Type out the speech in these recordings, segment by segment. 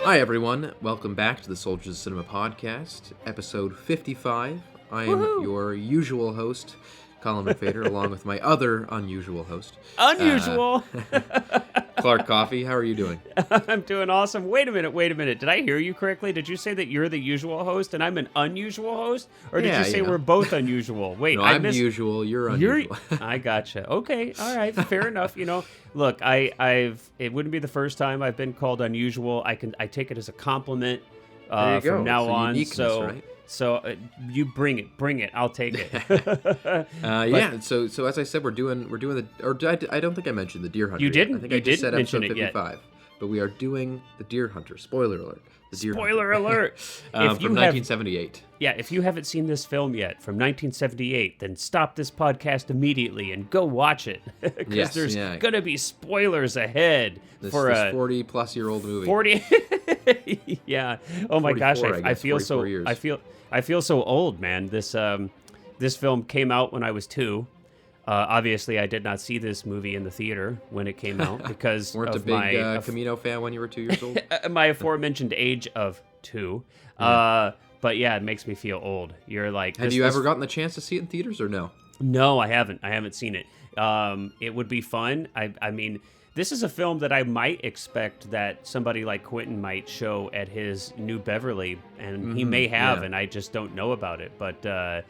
Hi, everyone. Welcome back to the Soldiers of Cinema podcast, episode 55. I am your usual host, Colin McFader, along with my other unusual host. Unusual! Clark Coffey. How are you doing? I'm doing awesome. Wait a minute. Did I hear you correctly? Did you say that you're the usual host and I'm an unusual host? Or did you say we're both unusual? Wait, no, I'm usual. You're unusual. I gotcha. Okay, all right, fair enough. Look, it wouldn't be the first time I've been called unusual. I take it as a compliment from now on. Right? So you bring it. I'll take it. So as I said, we're doing I don't think I mentioned the Deer Hunter. You didn't. I think you I just didn't said episode mention 55. Yet. But we are doing the Deer Hunter. Spoiler alert. Spoiler alert. From 1978. Yeah, if you haven't seen this film yet from 1978, then stop this podcast immediately and go watch it. Because there's going to be spoilers ahead this for a 40-plus-year-old movie. 40. Yeah. Oh my gosh, I feel so years. I feel so old, man. This film came out when I was 2. Obviously, I did not see this movie in the theater when it came out because weren't of a big Cimino fan when you were 2 years old. My aforementioned age of 2. But yeah, it makes me feel old. You're like, have you ever gotten the chance to see it in theaters or no? No, I haven't. I haven't seen it. It would be fun. I mean, this is a film that I might expect that somebody like Quentin might show at his New Beverly, and he may have, and I just don't know about it. But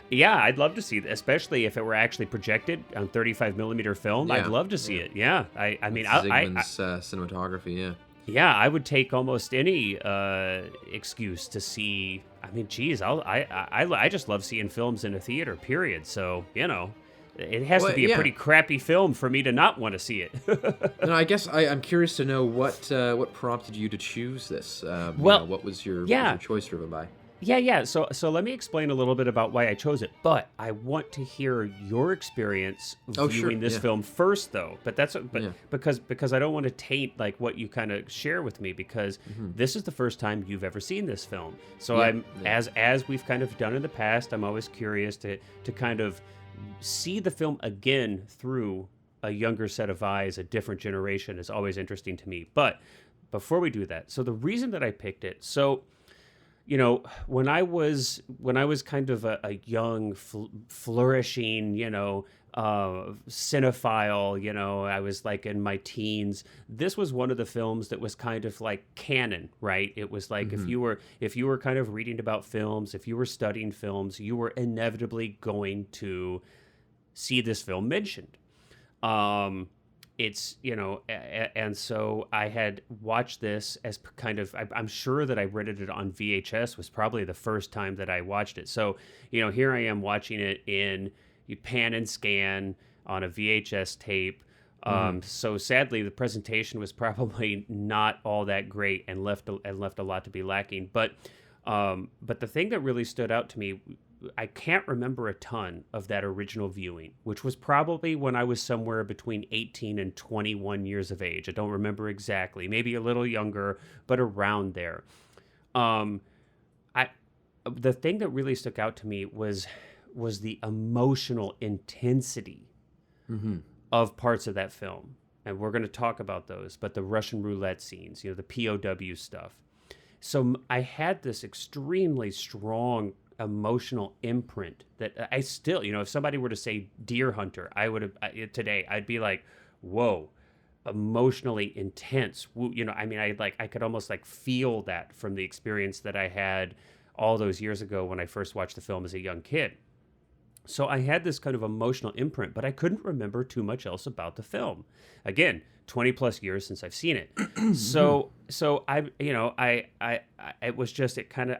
yeah, I'd love to see it, especially if it were actually projected on 35 millimeter film. Yeah. I'd love to see it. Yeah, I mean, Zygmunt's cinematography. Yeah. Yeah, I would take almost any excuse to see. I mean, geez, I just love seeing films in a theater. Period. So it has to be a pretty crappy film for me to not want to see it. No, I guess I'm curious to know what prompted you to choose this. What was your choice driven by? Yeah. So let me explain a little bit about why I chose it. But I want to hear your experience viewing this film first, though. Because I don't want to taint like what you kind of share with me, because this is the first time you've ever seen this film. So as we've kind of done in the past, I'm always curious to kind of see the film again through a younger set of eyes. A different generation is always interesting to me. But before we do that, so the reason that I picked it, when I was kind of a young, flourishing, cinephile, I was like in my teens. This was one of the films that was kind of like canon, right? It was like if you were kind of reading about films, if you were studying films, you were inevitably going to see this film mentioned. It's, and so I had watched this as kind of, I'm sure that I rented it on VHS was probably the first time that I watched it. So, here I am watching it in pan and scan on a VHS tape. So sadly, the presentation was probably not all that great and left a lot to be lacking. But the thing that really stood out to me, I can't remember a ton of that original viewing, which was probably when I was somewhere between 18 and 21 years of age. I don't remember exactly, maybe a little younger, but around there. The thing that really stuck out to me was the emotional intensity of parts of that film. And we're going to talk about those, but the Russian roulette scenes, the POW stuff. So I had this extremely strong emotional imprint that I still, if somebody were to say Deer Hunter, I'd be like, whoa, emotionally intense. I could almost like feel that from the experience that I had all those years ago when I first watched the film as a young kid. So I had this kind of emotional imprint, but I couldn't remember too much else about the film. Again, 20 plus years since I've seen it. So I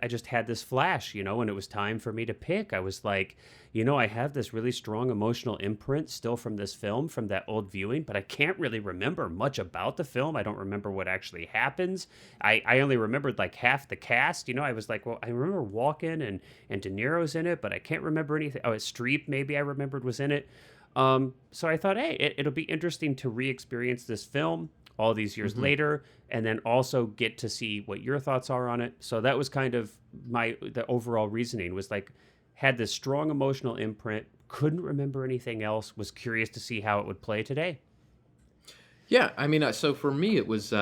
just had this flash, when it was time for me to pick. I was like, I have this really strong emotional imprint still from this film, from that old viewing, but I can't really remember much about the film. I don't remember what actually happens. I only remembered like half the cast. I was like, well, I remember Walken and De Niro's in it, but I can't remember anything. Oh, Streep maybe I remembered was in it. So I thought, hey, it'll be interesting to re-experience this film all these years later, and then also get to see what your thoughts are on it. So that was kind of the overall reasoning, was like, had this strong emotional imprint, couldn't remember anything else, was curious to see how it would play today. Yeah, I mean, so for me, it was,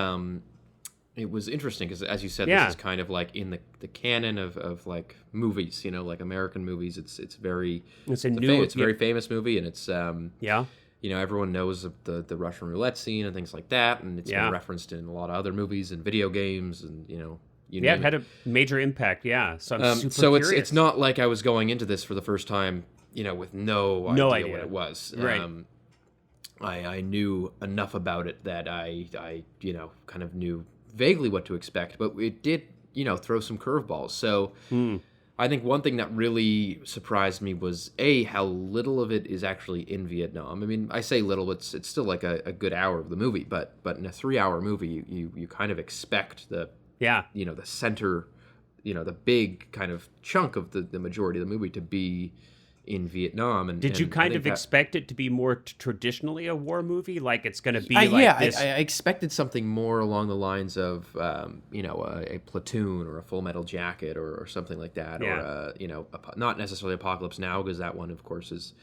it was interesting because, as you said, Yeah. this is kind of like in the canon of like movies, like American movies. It's very It's it's a very famous movie, and it's Yeah. everyone knows of the Russian roulette scene and things like that, and it's been referenced in a lot of other movies and video games, and you it had a major impact. Yeah, so I'm super so curious. it's not like I was going into this for the first time, with no idea what it was. Right. I knew enough about it that I kind of knew vaguely what to expect, but it did throw some curveballs. So I think one thing that really surprised me was how little of it is actually in Vietnam. I mean, I say little, it's still like a good hour of the movie, but in a 3-hour movie, you kind of expect the the center, the big kind of chunk of the majority of the movie to be in Vietnam. And did you kind of expect it to be more traditionally a war movie, like it's going to be this? I expected something more along the lines of a Platoon or a Full Metal Jacket or something like that, or not necessarily Apocalypse Now, because that one, of course, is,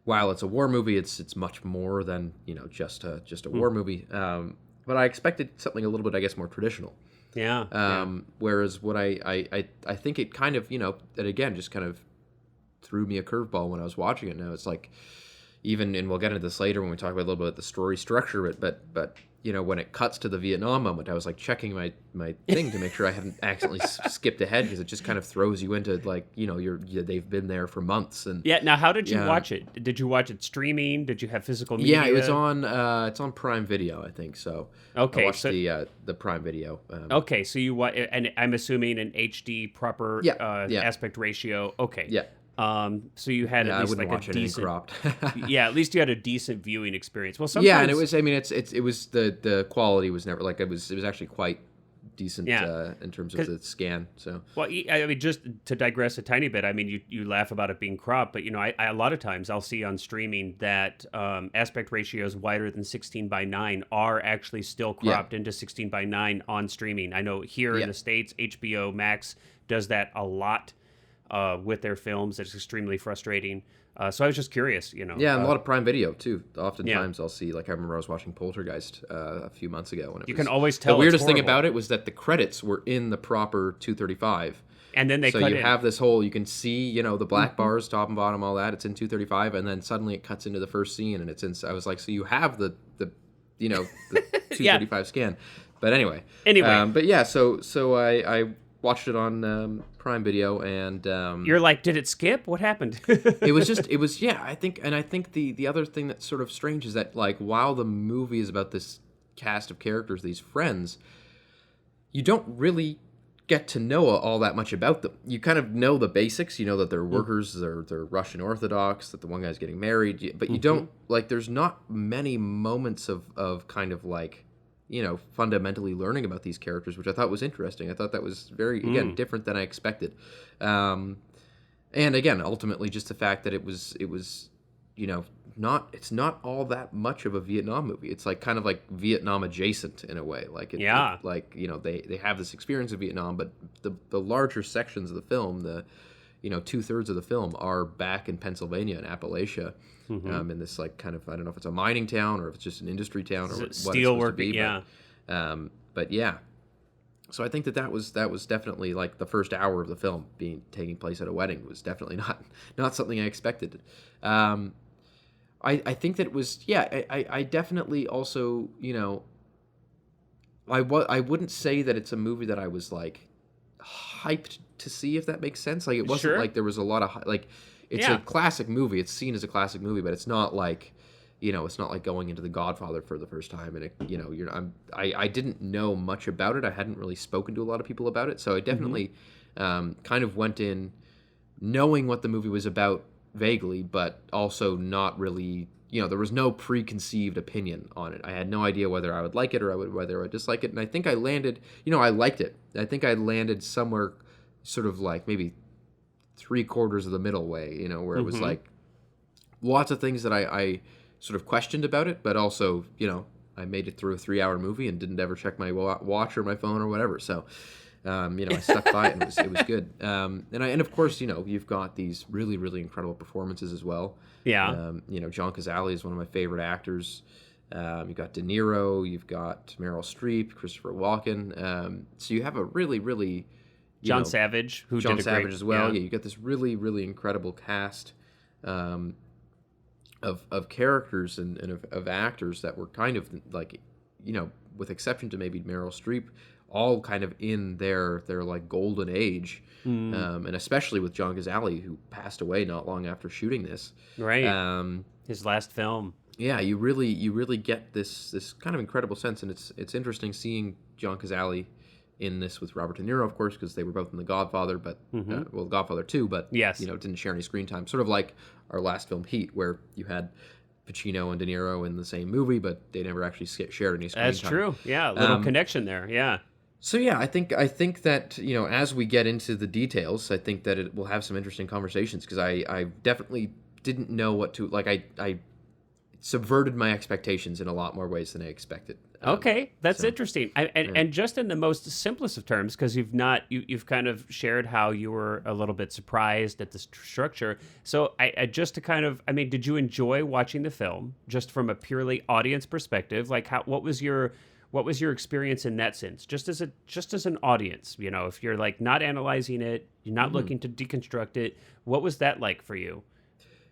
while it's a war movie, it's much more than just a war movie. But I expected something a little bit, I guess, more traditional. Whereas what I think it kind of that again just kind of threw me a curveball when I was watching it. Now it's like, and we'll get into this later when we talk about a little bit the story structure of it, but when it cuts to the Vietnam moment, I was like checking my thing to make sure I hadn't accidentally skipped ahead, because it just kind of throws you into like they've been there for months. And now how did you watch it? Did you watch it streaming? Did you have physical media? It was on it's on Prime Video, I think. So okay, I watched the Prime Video. Okay, so you watch, and I'm assuming an HD proper aspect ratio. Okay. Yeah. So you had at least I wouldn't like watch a it decent, cropped. at least you had a decent viewing experience. Well, sometimes, and it was. I mean, it was the quality was never like it was actually quite decent in terms of the scan. So I mean, just to digress a tiny bit, I mean, you laugh about it being cropped, but I a lot of times I'll see on streaming that aspect ratios wider than 16:9 are actually still cropped into 16:9 on streaming. I know here in the States, HBO Max does that a lot. With their films, it's extremely frustrating. So I was just curious, and a lot of Prime Video too. Oftentimes, I'll see, like I remember I was watching Poltergeist a few months ago, when you can always tell. The weirdest thing about it was that the credits were in the proper 235, and then so you have this whole, you can see the black bars top and bottom, all that. It's in 235, and then suddenly it cuts into the first scene, and it's in. I was like, so you have the 235 scan, but anyway. So I watched it on Prime Video, and you're like, did it skip? What happened? I think the other thing that's sort of strange is that, like, while the movie is about this cast of characters, these friends, you don't really get to know all that much about them. You kind of know the basics. You know that they're workers, they're Russian Orthodox, that the one guy's getting married, but you don't, like, there's not many moments of kind of like, fundamentally learning about these characters, which I thought was interesting. I thought that was very, again, different than I expected. And again, ultimately, just the fact that it was, it's not all that much of a Vietnam movie. It's like kind of like Vietnam adjacent in a way. Like, they have this experience of Vietnam, but the larger sections of the film, the 2/3 of the film are back in Pennsylvania and Appalachia. In this, like, kind of, I don't know if it's a mining town or if it's just an industry town or what it's supposed to be. But so I think that was definitely, like, the first hour of the film taking place at a wedding was definitely not something I expected. I think that it was, I definitely also, I wouldn't say that it's a movie that I was, like, hyped to see, if that makes sense. Like, it wasn't like there was a lot of, like, it's a classic movie. It's seen as a classic movie, but it's not like, it's not like going into The Godfather for the first time. And I didn't know much about it. I hadn't really spoken to a lot of people about it, so I definitely kind of went in knowing what the movie was about vaguely, but also not really. There was no preconceived opinion on it. I had no idea whether I would like it or whether I would dislike it. And I think I landed. I liked it. I think I landed somewhere, sort of like maybe 3/4 of the middle way, where it was like lots of things that I sort of questioned about it, but also, I made it through a 3-hour movie and didn't ever check my watch or my phone or whatever. So, I stuck by it, and it was good. And of course, you've got these really, really incredible performances as well. Yeah. John Cazale is one of my favorite actors. You've got De Niro, you've got Meryl Streep, Christopher Walken. So you have a really, really, John Savage, who John did a Savage great, as well. Yeah, you got this really, really incredible cast of characters and of actors that were kind of like, with exception to maybe Meryl Streep, all kind of in their like golden age, and especially with John Cazale, who passed away not long after shooting this. Right. His last film. Yeah, you really get this kind of incredible sense, and it's interesting seeing John Cazale in this with Robert De Niro, of course, because they were both in The Godfather, but Godfather 2, but yes, didn't share any screen time. Sort of like our last film, Heat, where you had Pacino and De Niro in the same movie, but they never actually shared any screen time. That's true. Yeah, a little connection there. Yeah. So yeah, I think that as we get into the details, I think that it will have some interesting conversations, because I definitely didn't know what to like. I subverted my expectations in a lot more ways than I expected. Okay, that's interesting. And just in the most simplest of terms, because you've kind of shared how you were a little bit surprised at the structure. So I just to kind of, did you enjoy watching the film just from a purely audience perspective? Like, what was your experience in that sense? Just as an audience, if you're like not analyzing it, you're not looking to deconstruct it. What was that like for you?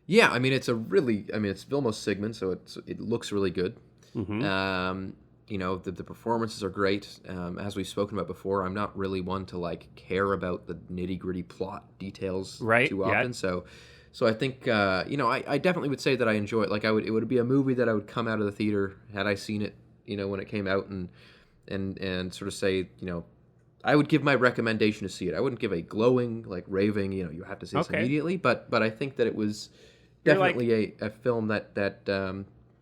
Yeah, it's Vilmos Sigmund, so it looks really good. Mm-hmm. The performances are great. As we've spoken about before, I'm not really one to like care about the nitty gritty plot details too often. So I think I definitely would say that I enjoy it. Like it would be a movie that I would come out of the theater had I seen it, when it came out, and sort of say, I would give my recommendation to see it. I wouldn't give a glowing, like raving, you have to see this immediately. But I think that it was definitely a film that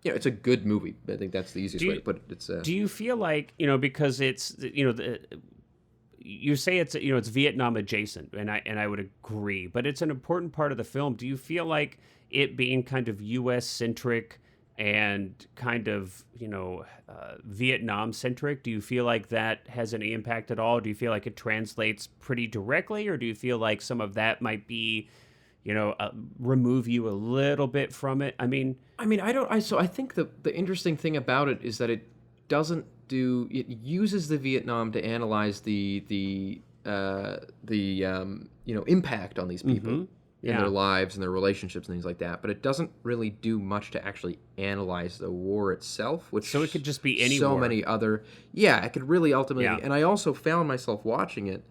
it's a good movie. I think that's the easiest way to put it. Do you feel like, because it's, you say it's, it's Vietnam adjacent, and I would agree, but it's an important part of the film. Do you feel like it being kind of U.S. centric and kind of, Vietnam centric, do you feel like that has any impact at all? Do you feel like it translates pretty directly, or do you feel like some of that might be, remove you a little bit from it? I think the interesting thing about it is that it uses the Vietnam to analyze the impact on these people in their lives and their relationships and things like that, but it doesn't really do much to actually analyze the war itself, so it could just be any so war. Many other it could really ultimately and I also found myself watching it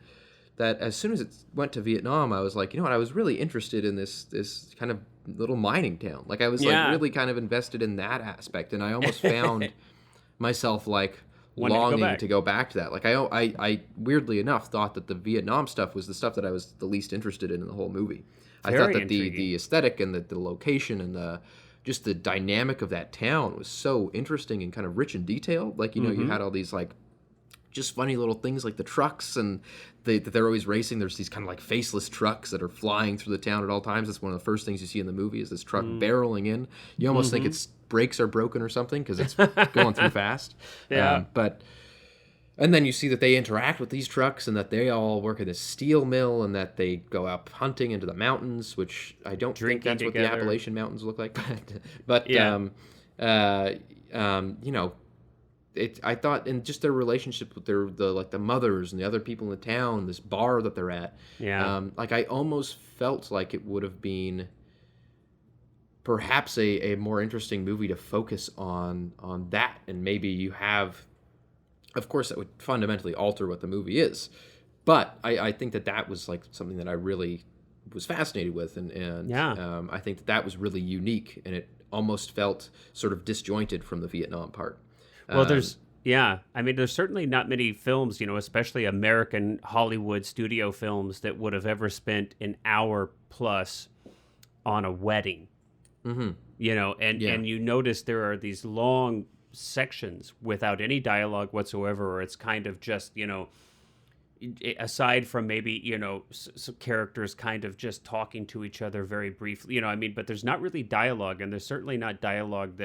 that as soon as it went to Vietnam, I was like, I was really interested in this kind of little mining town. Like I was like really kind of invested in that aspect, and I almost found myself like longing to go back to that. Like I weirdly enough thought that the Vietnam stuff was the stuff that I was the least interested in the whole movie. I thought that the aesthetic and the location and just the dynamic of that town was so interesting and kind of rich in detail. Like, you had all these like just funny little things like the trucks, and they're always racing. There's these kind of like faceless trucks that are flying through the town at all times. That's one of the first things you see in the movie is this truck barreling in. You almost think its brakes are broken or something because it's going through fast. And then you see that they interact with these trucks and that they all work at a steel mill and that they go out hunting into the mountains, which I don't think that's what the Appalachian Mountains look like. But I thought, and just their relationship with the mothers and the other people in the town, this bar that they're at. I almost felt like it would have been perhaps a more interesting movie to focus on that, and maybe you have. Of course, that would fundamentally alter what the movie is, but I think that was like something that I really was fascinated with, and I think that was really unique, and it almost felt sort of disjointed from the Vietnam part. Well, there's certainly not many films, especially American Hollywood studio films, that would have ever spent an hour plus on a wedding. And you notice there are these long sections without any dialogue whatsoever, or it's kind of just, aside from maybe, some characters kind of just talking to each other very briefly, but there's not really dialogue, and there's certainly not dialogue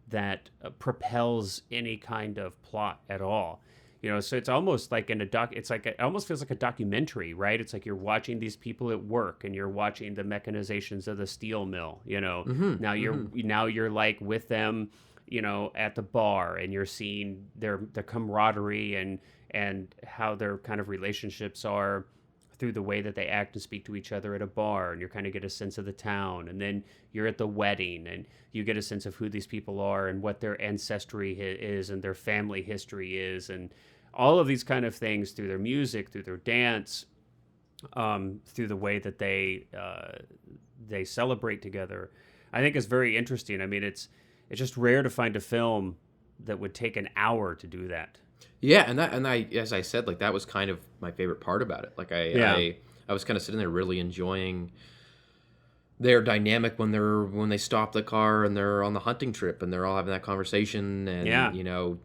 that propels any kind of plot at all. So it's almost like it almost feels like a documentary, right? It's like you're watching these people at work and you're watching the mechanizations of the steel mill, Now you're like with them, at the bar, and you're seeing their camaraderie and how their kind of relationships are through the way that they act and speak to each other at a bar, and you kind of get a sense of the town. And then you're at the wedding and you get a sense of who these people are and what their ancestry is and their family history is, and all of these kind of things through their music, through their dance, through the way that they celebrate together. I think is very interesting. I mean, it's just rare to find a film that would take an hour to do that. Yeah, and I, as I said, like that was kind of my favorite part about it. Like I was kind of sitting there really enjoying their dynamic when they stop the car and they're on the hunting trip and they're all having that conversation, and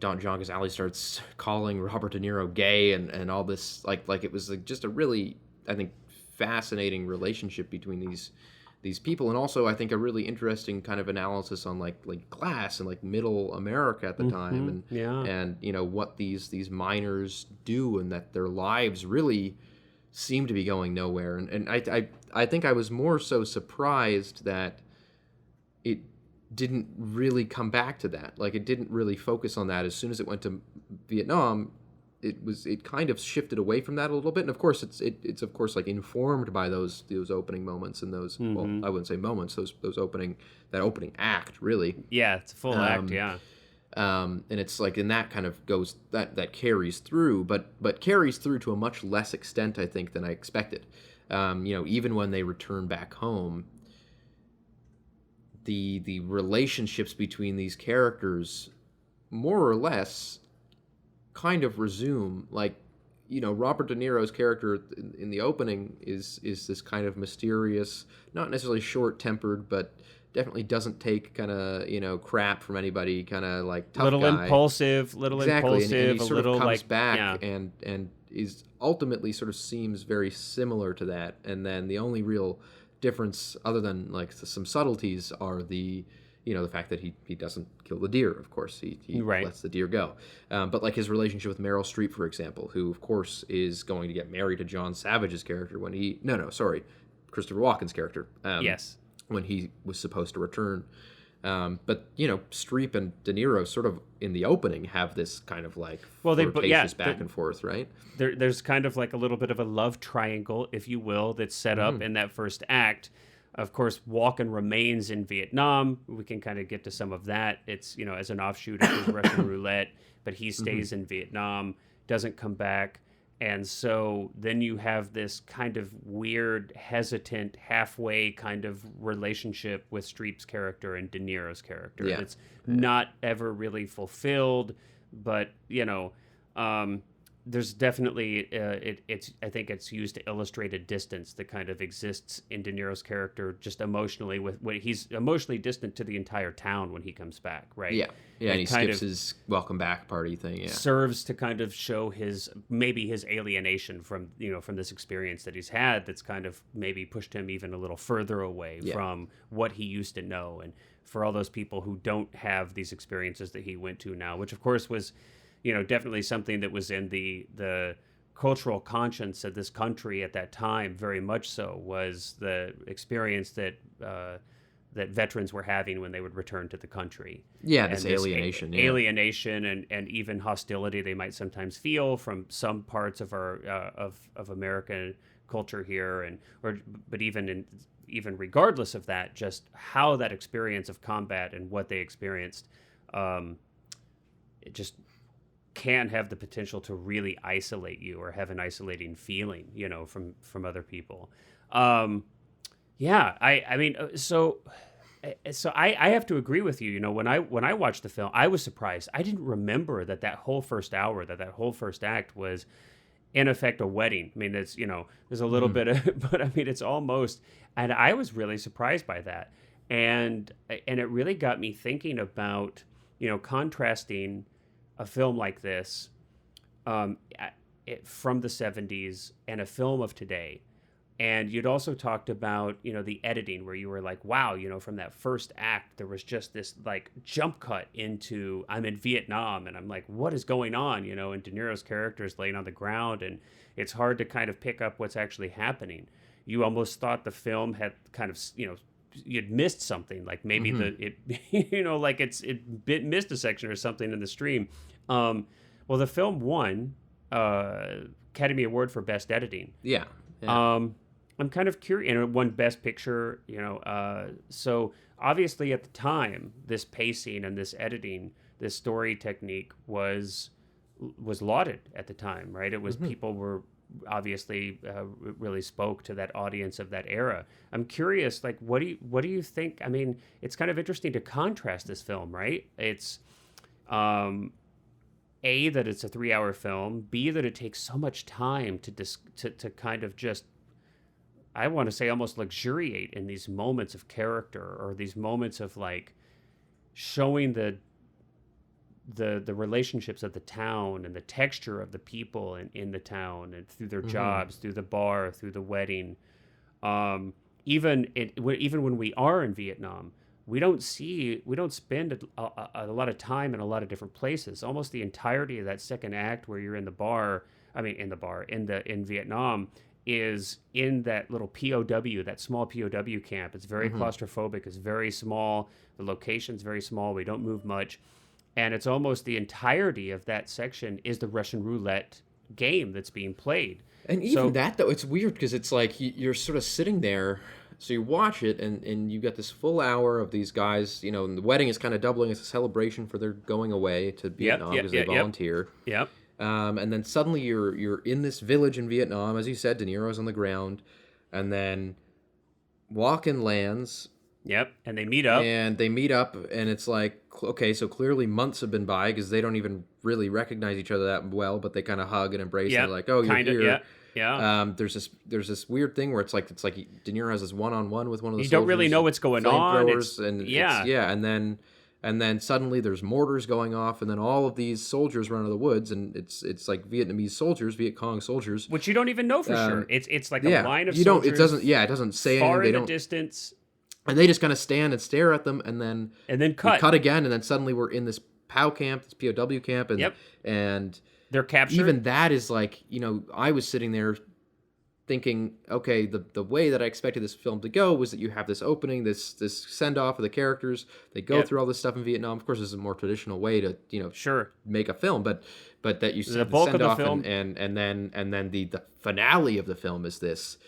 John Cazale starts calling Robert De Niro gay and all this, like it was like just a really, I think, fascinating relationship between these people, and also I think a really interesting kind of analysis on like class and like middle America at the time, and what these miners do, and that their lives really seem to be going nowhere, and I think I was more so surprised that it didn't really come back to that. Like it didn't really focus on that. As soon as it went to Vietnam, it kind of shifted away from that a little bit, and of course it's of course like informed by those opening moments and those well, I wouldn't say moments, those opening act really. Yeah, it's a full act, yeah. And it's like, and that kind of goes that carries through, but carries through to a much less extent, I think, than I expected. Even when they return back home, the relationships between these characters more or less kind of resume. Like, Robert De Niro's character in the opening is this kind of mysterious, not necessarily short-tempered, but definitely doesn't take kind of crap from anybody, kind of like tough little guy. Impulsive, and he a sort little of comes like back and is ultimately sort of seems very similar to that. And then the only real difference, other than like some subtleties, are the fact that he doesn't kill the deer. Of course, he lets the deer go. But like his relationship with Meryl Streep, for example, who of course is going to get married to John Savage's character when Christopher Walken's character. Yes. When he was supposed to return. But Streep and De Niro sort of in the opening have this kind of like flirtatious back and forth, right? There's kind of like a little bit of a love triangle, if you will, that's set up in that first act. Of course, Walken remains in Vietnam. We can kind of get to some of that. It's, as an offshoot of his Russian roulette, but he stays in Vietnam, doesn't come back. And so then you have this kind of weird, hesitant, halfway kind of relationship with Streep's character and De Niro's character. Yeah. It's not ever really fulfilled, but, there's definitely I think it's used to illustrate a distance that kind of exists in De Niro's character, just emotionally, when he's emotionally distant to the entire town when he comes back, right? Yeah, and he skips his welcome back party thing. Yeah, serves to kind of show his alienation from this experience that he's had, that's kind of maybe pushed him even a little further away from what he used to know, and for all those people who don't have these experiences that he went to now, which of course was definitely something that was in the cultural conscience of this country at that time, very much so, was the experience that that veterans were having when they would return to the country. Yeah, this alienation. Alienation and even hostility they might sometimes feel from some parts of our of American culture here, but even regardless of that, just how that experience of combat and what they experienced, it just can have the potential to really isolate you or have an isolating feeling, from other people. I mean, so I have to agree with you. When I watched the film, I was surprised. I didn't remember that whole first hour, that whole first act was in effect a wedding. I mean, there's a little bit of, but I mean, it's almost, and I was really surprised by that. And it really got me thinking about, contrasting a film like this from the 70s and a film of today. And you'd also talked about, the editing, where you were like, wow, from that first act, there was just this like jump cut into, I'm in Vietnam, and I'm like, what is going on? And De Niro's character is laying on the ground, and it's hard to kind of pick up what's actually happening. You almost thought the film had kind of, you'd missed something, like maybe like it missed a section or something in the stream. Well, the film won Academy Award for Best Editing. Yeah. I'm kind of curious, and it won Best Picture, so obviously at the time, this pacing and this editing, this story technique was lauded at the time, right? It was people were obviously really spoke to that audience of that era. I'm curious, like, what do you think? I mean, it's kind of interesting to contrast this film, right? It's A, that it's a 3-hour film, B, that it takes so much time to kind of just, I want to say, almost luxuriate in these moments of character, or these moments of like showing the relationships of the town and the texture of the people in the town, and through their jobs, through the bar, through the wedding. Even when we are in Vietnam, we don't spend a lot of time in a lot of different places. Almost the entirety of that second act where you're in Vietnam, is in that little POW, that small POW camp. It's very claustrophobic. It's very small. The location's very small. We don't move much. And it's almost the entirety of that section is the Russian roulette game that's being played. And even that, though, it's weird because it's like you're sort of sitting there. So you watch it, and you got this full hour of these guys, and the wedding is kind of doubling as a celebration for their going away to Vietnam because they volunteer. Yep. And then suddenly you're in this village in Vietnam, as you said. De Niro's on the ground, and then Walken lands. Yep, and they meet up. And it's like, okay, so clearly months have been by because they don't even really recognize each other that well, but they kind of hug and embrace. Yep. And they're like, oh, you're here. Yeah. There's this weird thing where it's like De Niro has this one-on-one with one of the soldiers. You don't really know what's going on. And then suddenly there's mortars going off, and then all of these soldiers run out of the woods, and it's like Vietnamese soldiers, Viet Cong soldiers, which you don't even know for sure. It's like a line of soldiers. It doesn't say far anything. In the distance. And they just kind of stand and stare at them, and then cut again, and then suddenly we're in this POW camp, this POW camp, and they're captured. Even that is like, I was sitting there thinking, okay, the way that I expected this film to go was that you have this opening, this send off of the characters, they go through all this stuff in Vietnam. Of course, this is a more traditional way to make a film, but that you see the send off, and then the finale of the film is this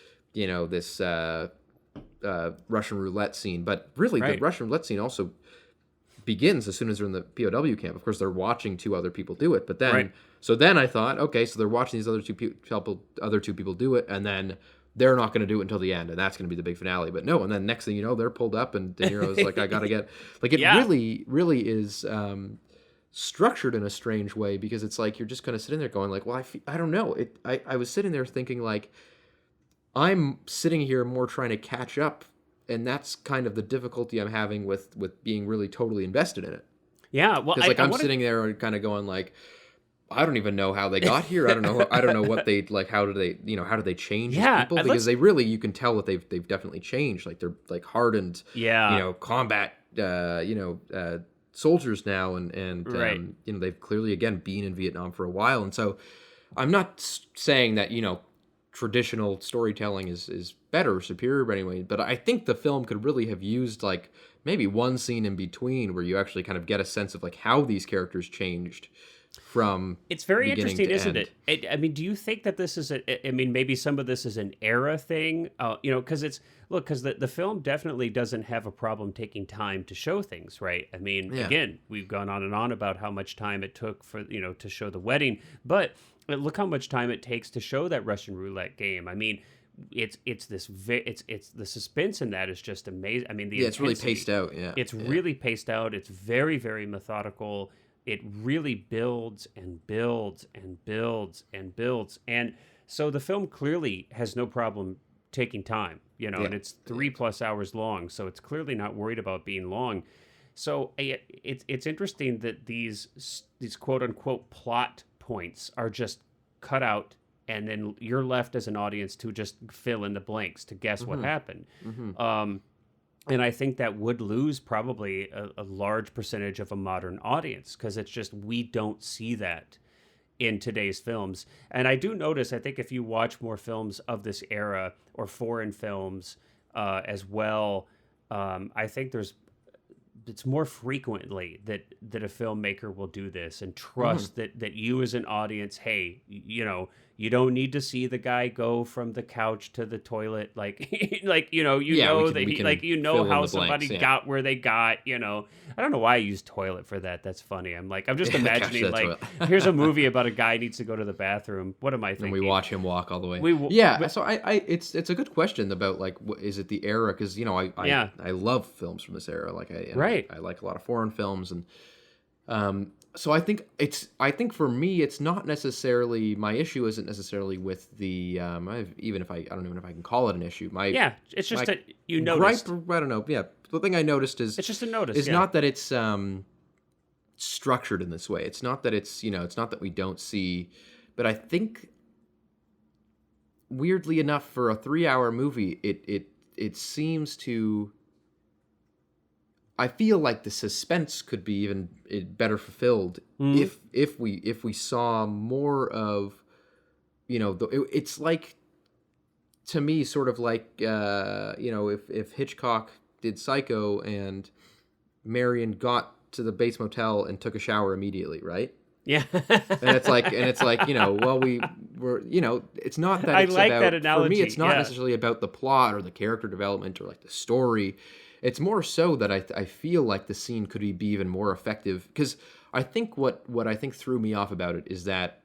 Russian roulette scene. But really, the Russian roulette scene also begins as soon as they're in the POW camp. Of course, they're watching two other people do it. But then, so then I thought, okay, so they're watching these other two people do it, and then they're not going to do it until the end, and that's going to be the big finale. But no, and then next thing you know, they're pulled up, and De Niro's like, I got to get... Like, it really, really is structured in a strange way, because it's like you're just kind of sitting there going like, well, I don't know. I was sitting there thinking like, I'm sitting here more trying to catch up, and that's kind of the difficulty I'm having with being really totally invested in it. Yeah, well, because I'm sitting there and kind of going like, I don't even know how they got here. I don't know what they like. How do they change these people? Because they really, you can tell that they've definitely changed. Like they're like hardened, combat, soldiers now, and they've clearly again been in Vietnam for a while, and so I'm not saying that traditional storytelling is better or superior, but anyway, but I think the film could really have used like maybe one scene in between where you actually kind of get a sense of like how these characters changed from it's very interesting, isn't end. it? I mean, do you think that this is maybe some of this is an era thing, because the film definitely doesn't have a problem taking time to show things, right? I mean, again, we've gone on and on about how much time it took for to show the wedding, but look how much time it takes to show that Russian roulette game. I mean, it's the suspense in that is just amazing. I mean, it's really paced out. Yeah, it's really paced out. It's very, very methodical. It really builds and builds and builds and builds, and so the film clearly has no problem taking time. And it's 3+ hours long, so it's clearly not worried about being long. So it's interesting that these quote unquote plot points are just cut out, and then you're left as an audience to just fill in the blanks to guess what happened. And I think that would lose probably a large percentage of a modern audience, because it's just, we don't see that in today's films. And I do notice, I think if you watch more films of this era or foreign films as well, I think it's more frequently that a filmmaker will do this and trust that you as an audience, hey, you don't need to see the guy go from the couch to the toilet, like how somebody got where they got. I don't know why I use toilet for that. That's funny. I'm just imagining here's a movie about a guy needs to go to the bathroom. What am I thinking? And we watch him walk all the way. So it's a good question about is it the era? Because I love films from this era. I like a lot of foreign films and. So I think for me it's not necessarily, my issue isn't necessarily with the I don't even know if I can call it an issue. It's just that you noticed. I don't know. Yeah, the thing I noticed is it's just a notice. It's not that it's structured in this way. It's not that it's not that we don't see, but I think weirdly enough for a 3-hour movie it seems to. I feel like the suspense could be even better fulfilled if we saw more of, it's like, to me, sort of like, if Hitchcock did Psycho and Marion got to the Bates Motel and took a shower immediately, right? Yeah. and it's like, well, we were, it's not that it's I like about, that analogy. For me, it's not necessarily about the plot or the character development or like the story. It's more so that I feel like the scene could be even more effective, because I think what I think threw me off about it is that,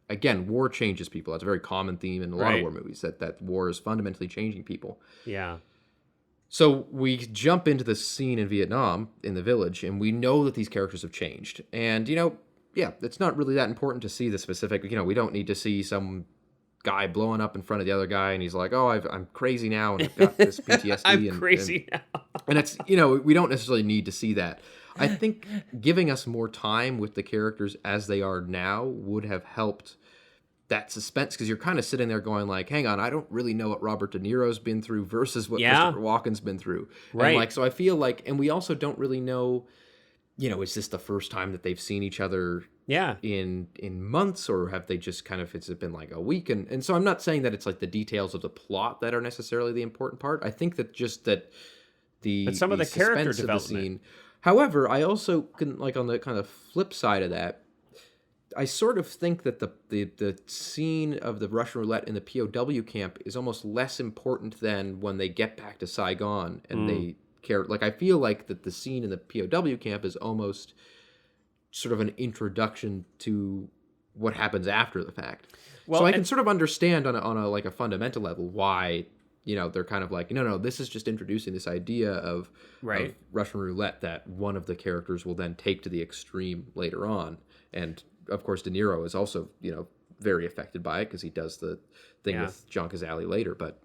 again, war changes people. That's a very common theme in a lot of war movies, that war is fundamentally changing people. Yeah. So we jump into the scene in Vietnam, in the village, and we know that these characters have changed. And, it's not really that important to see the specific, we don't need to see some guy blowing up in front of the other guy and he's like, oh, I'm crazy now and I've got this PTSD. I'm crazy now. And it's, we don't necessarily need to see that. I think giving us more time with the characters as they are now would have helped that suspense, because you're kind of sitting there going like, hang on, I don't really know what Robert De Niro's been through versus what Christopher Walken's been through. Right. And so I feel like, and we also don't really know, is this the first time that they've seen each other in months, or have they just it's been like a week? And so I'm not saying that it's like the details of the plot that are necessarily the important part. I think that just that but some of the character development. Of the scene. However, I also can, like, on the kind of flip side of that, I sort of think that the scene of the Russian roulette in the POW camp is almost less important than when they get back to Saigon and they care. Like, I feel like that the scene in the POW camp is almost sort of an introduction to what happens after the fact. Well, so I can sort of understand on a like a fundamental level why, they're kind of like, no, this is just introducing this idea of Russian roulette that one of the characters will then take to the extreme later on. And of course, De Niro is also, very affected by it because he does the thing with John Cazale later. But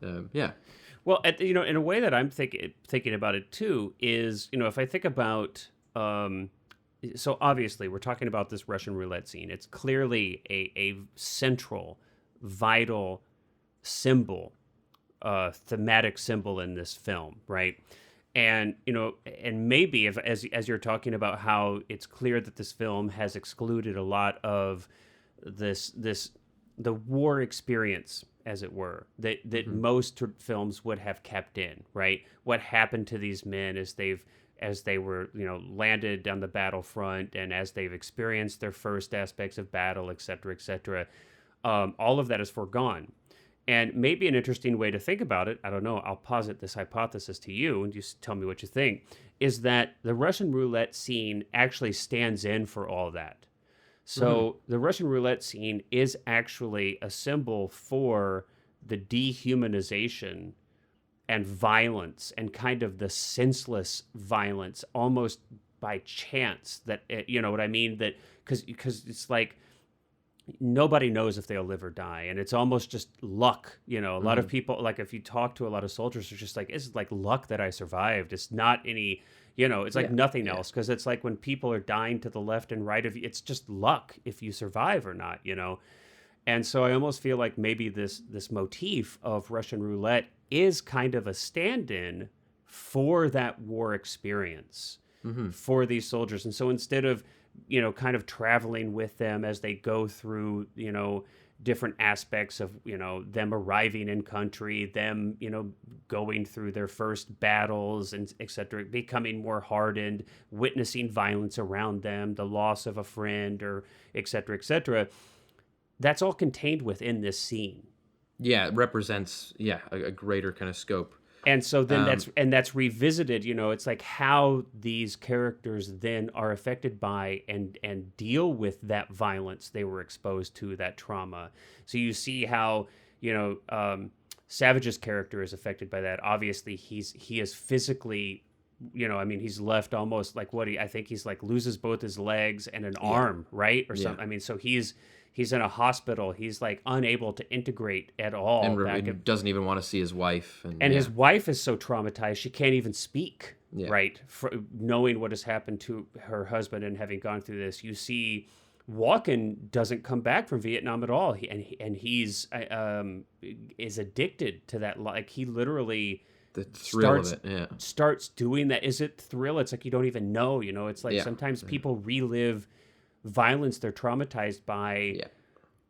Well, in a way that I'm thinking about it too is, if I think about, so obviously we're talking about this Russian roulette scene. It's clearly a central, vital symbol, thematic symbol in this film, right? And and maybe as you're talking about how it's clear that this film has excluded a lot of the war experience, as it were, that most films would have kept in, right? What happened to these men as they were, landed on the battlefront, and as they've experienced their first aspects of battle, et cetera, all of that is foregone. And maybe an interesting way to think about it, I don't know, I'll posit this hypothesis to you and just tell me what you think, is that the Russian roulette scene actually stands in for all that. So the Russian roulette scene is actually a symbol for the dehumanization and violence, and kind of the senseless violence, almost by chance, that, you know what I mean? That because it's like, nobody knows if they'll live or die, and it's almost just luck. A lot of people, like, if you talk to a lot of soldiers, it's just like, it's like luck that I survived. It's not any, it's like nothing else, because it's like when people are dying to the left and right of you, it's just luck if you survive or not. And so I almost feel like maybe this motif of Russian roulette is kind of a stand-in for that war experience for these soldiers. And so instead of kind of traveling with them as they go through, different aspects of, them arriving in country, them, going through their first battles and et cetera, becoming more hardened, witnessing violence around them, the loss of a friend, or et cetera, et cetera. That's all contained within this scene. Yeah, it represents, a greater kind of scope. And so then that's revisited, it's like how these characters then are affected by and deal with that violence they were exposed to, that trauma. So you see how, Savage's character is affected by that. Obviously, he is physically, he's left almost like I think he's like loses both his legs and an arm, right? Or something. I mean, so he's in a hospital. He's like unable to integrate at all. And doesn't even want to see his wife. And his wife is so traumatized, she can't even speak, right? Knowing what has happened to her husband and having gone through this. You see Walken doesn't come back from Vietnam at all. He's is addicted to that. Like he literally... The thrill of it, starts doing that. Is it thrill? It's like you don't even know, It's like sometimes people relive violence they're traumatized by,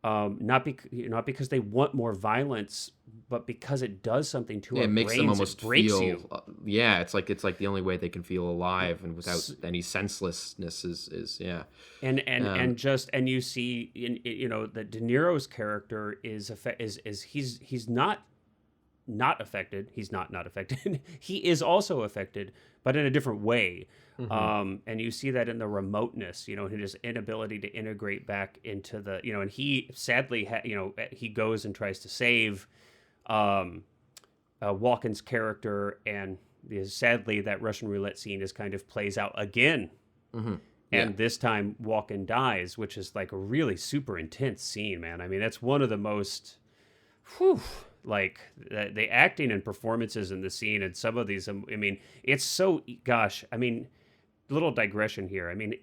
not because they want more violence, but because it does something to our brains. It makes them almost feel. It's like the only way they can feel alive and without any senselessness is. And you see that De Niro's character is he's not affected. He's not affected. He is also affected, but in a different way. And you see that in the remoteness, his inability to integrate back into the, and he sadly, he goes and tries to save Walken's character, and sadly that Russian roulette scene is kind of plays out again. And this time Walken dies, which is like a really super intense scene, man. I mean, that's one of the most, like the acting and performances in the scene, and some of these, I mean, it's so, little digression here. I mean,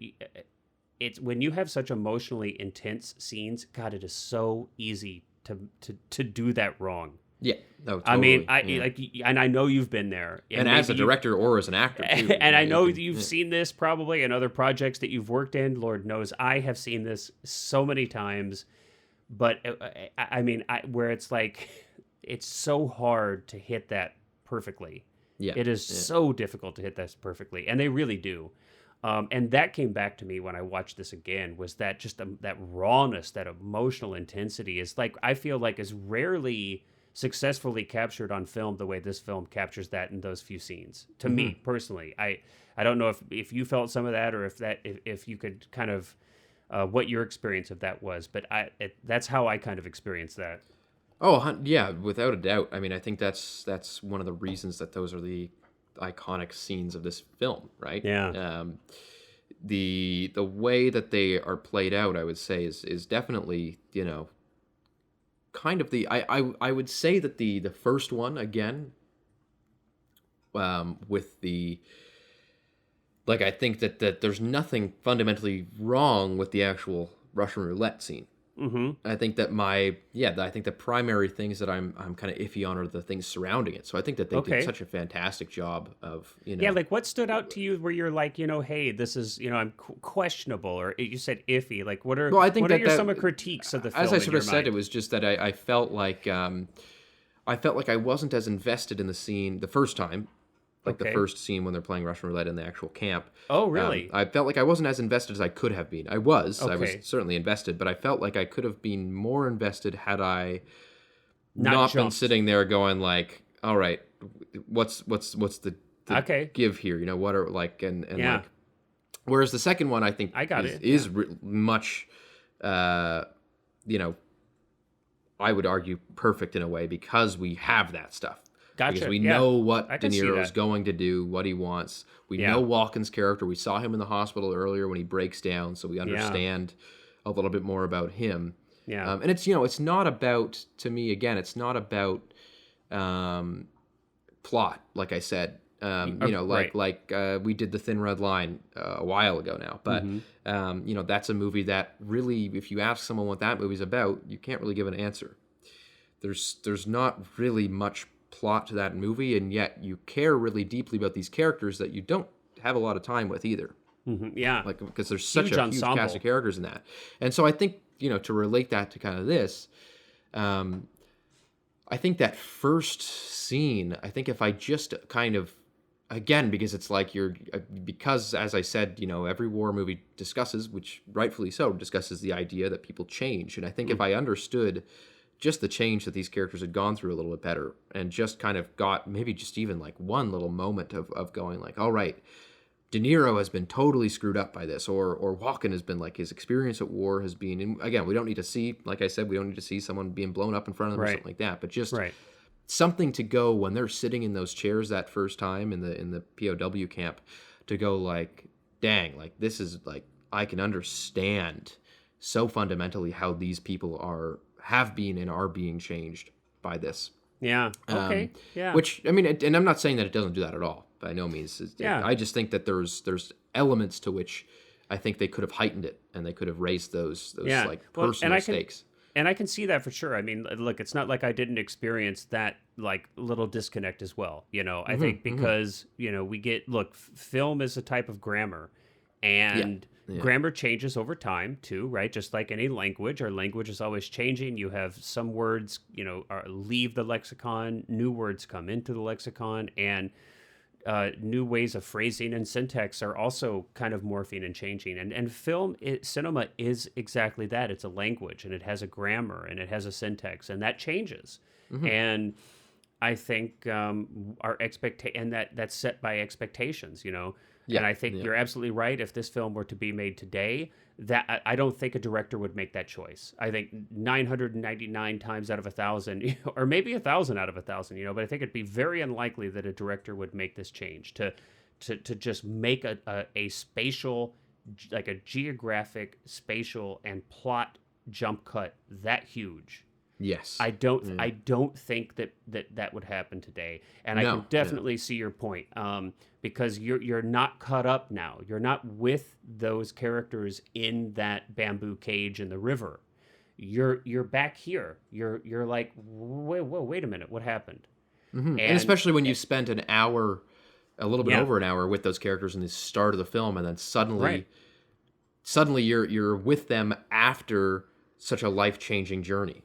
it's when you have such emotionally intense scenes, God, it is so easy to do that wrong. Yeah, no, totally. I mean, and I know you've been there, and as a director or as an actor too. And I know you've seen this probably in other projects that you've worked in. Lord knows I have seen this so many times, but where it's like it's so hard to hit that perfectly. Yeah, it is so difficult to hit that perfectly, and they really do. And that came back to me when I watched this again, was that just that rawness, that emotional intensity is like, I feel like is rarely successfully captured on film the way this film captures that in those few scenes. To me personally, I don't know if you felt some of that, or if you could kind of what your experience of that was, but that's how I kind of experienced that. Oh, yeah, without a doubt. I mean, I think that's one of the reasons that those are the iconic scenes of this film, right? Yeah. The way that they are played out, I would say, is definitely, kind of I would say that the first one, again, with the, like, I think that there's nothing fundamentally wrong with the actual Russian roulette scene. I think that I think the primary things that I'm kind of iffy on are the things surrounding it. So I think that they did such a fantastic job of, Yeah, like what stood out to you where you're like, hey, this is, I'm questionable, or you said iffy. Like what are some critiques of the film? As I sort of said, it was just that I felt like I wasn't as invested in the scene the first time. Like the first scene when they're playing Russian roulette in the actual camp. Oh, really? I felt like I wasn't as invested as I could have been. I was certainly invested, but I felt like I could have been more invested had I not been sitting there going like, all right, what's the give here? What are like, and like, whereas the second one I think is much, I would argue perfect in a way because we have that stuff. Gotcha. Because we know what De Niro is going to do, what he wants. We know Walken's character. We saw him in the hospital earlier when he breaks down, so we understand a little bit more about him. Yeah. And it's, it's not about, to me, again, it's not about plot, like I said. We did The Thin Red Line a while ago now. But, that's a movie that really, if you ask someone what that movie's about, you can't really give an answer. There's not really much plot to that movie, and yet you care really deeply about these characters that you don't have a lot of time with either. Yeah, like because there's such a huge cast of characters in that, and so I think to relate that to kind of this, I think that first scene, I think if I just kind of, again, because it's like because as I said, every war movie discusses, which rightfully so, discusses the idea that people change. And I think if I understood just the change that these characters had gone through a little bit better, and just kind of got maybe just even like one little moment of going like, all right, De Niro has been totally screwed up by this, or Walken has been like, his experience at war has been, and again, we don't need to see, like I said, we don't need to see someone being blown up in front of them or something like that, but just something to go when they're sitting in those chairs that first time in the POW camp, to go like, dang, like this is like, I can understand so fundamentally how these people have been and are being changed by this. Yeah. Okay. Yeah. Which, I mean, and I'm not saying that it doesn't do that at all, by no means. I just think that there's elements to which I think they could have heightened it, and they could have raised those like personal stakes. And I can see that for sure. I mean, look, it's not like I didn't experience that like little disconnect as well. I think because film is a type of grammar, and grammar changes over time too, right? Just like any language, our language is always changing. You have some words, leave the lexicon, new words come into the lexicon, and new ways of phrasing and syntax are also kind of morphing and changing. And cinema is exactly that. It's a language, and it has a grammar, and it has a syntax, and that changes. And I think our expectation, and that's set by expectations, And I think you're absolutely right. If this film were to be made today, that I don't think a director would make that choice. I think 999 times out of 1,000, or maybe 1,000 out of 1,000, but I think it'd be very unlikely that a director would make this change to just make a spatial, like a geographic, spatial, and plot jump cut that huge. Yes. I don't think that would happen today. And I can definitely see your point. Because you're not caught up now. You're not with those characters in that bamboo cage in the river. You're back here. You're like, wait a minute, what happened? And especially when you spent an hour, a little bit over an hour with those characters in the start of the film, and then suddenly you're with them after such a life-changing journey.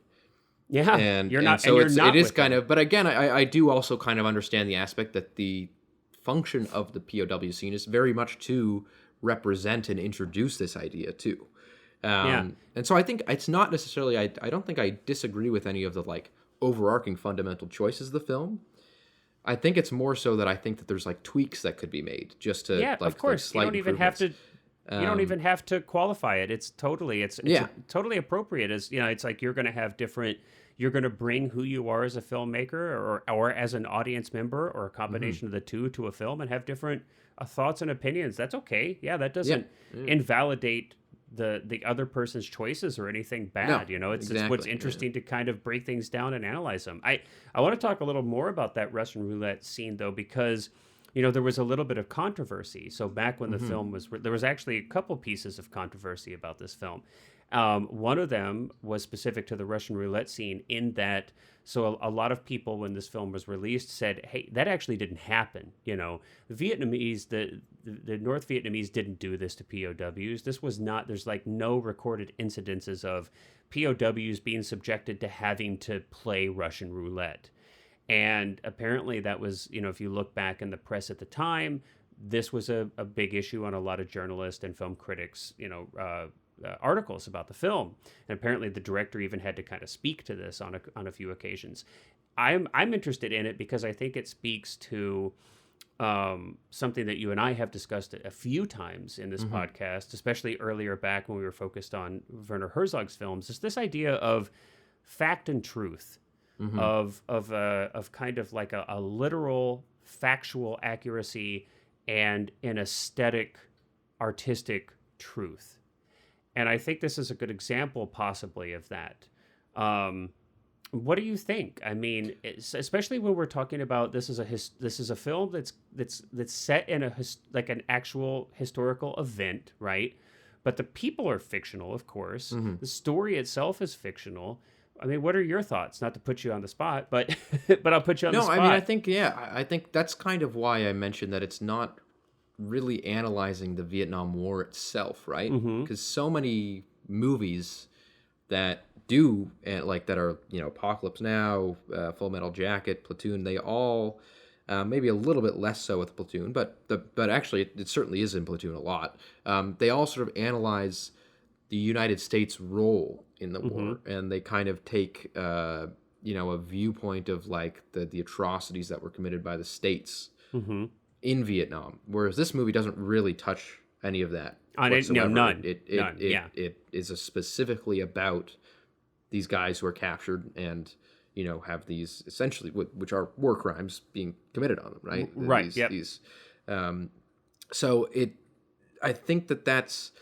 Yeah, it is kind of, but again, I do also kind of understand the aspect that the function of the POW scene is very much to represent and introduce this idea too. And so I think it's not necessarily, I don't think I disagree with any of the like overarching fundamental choices of the film. I think it's more so that I think that there's like tweaks that could be made just to of course, you don't even have to. You don't even have to qualify it. It's totally totally appropriate. It's like you're going to have different. You're going to bring who you are as a filmmaker or as an audience member, or a combination of the two, to a film, and have different thoughts and opinions. That's okay. Yeah, that doesn't invalidate the other person's choices or anything bad. It's what's interesting to kind of break things down and analyze them. I want to talk a little more about that Russian roulette scene though, because there was a little bit of controversy. So back when the film there was actually a couple pieces of controversy about this film. One of them was specific to the Russian roulette scene, in that, so a lot of people, when this film was released, said, hey, that actually didn't happen. The Vietnamese, the North Vietnamese didn't do this to POWs. This was not, there's like no recorded incidences of POWs being subjected to having to play Russian roulette. And apparently that was, if you look back in the press at the time, this was a big issue on a lot of journalists and film critics, articles about the film. And apparently the director even had to kind of speak to this on a few occasions. I'm interested in it because I think it speaks to something that you and I have discussed a few times in this podcast, especially earlier back when we were focused on Werner Herzog's films, is this idea of fact and truth. Of kind of like a literal factual accuracy and an aesthetic artistic truth. And I think this is a good example possibly of that. What do you think? I mean, especially when we're talking about this is a film that's set in an actual historical event, right? But the people are fictional, of course. The story itself is fictional. I mean, what are your thoughts? Not to put you on the spot, but I'll put you on the spot. No, I mean, I think that's kind of why I mentioned that it's not really analyzing the Vietnam War itself, right? Because so many movies that do and like that are Apocalypse Now, Full Metal Jacket, Platoon. They all maybe a little bit less so with Platoon, but actually it certainly is in Platoon a lot. They all sort of analyze the United States' role in the war, and they kind of take a viewpoint of like the atrocities that were committed by the states in Vietnam, whereas this movie doesn't really touch any of that whatsoever. None. It is specifically about these guys who are captured and have these essentially which are war crimes being committed on them, right? Right. So I think that's.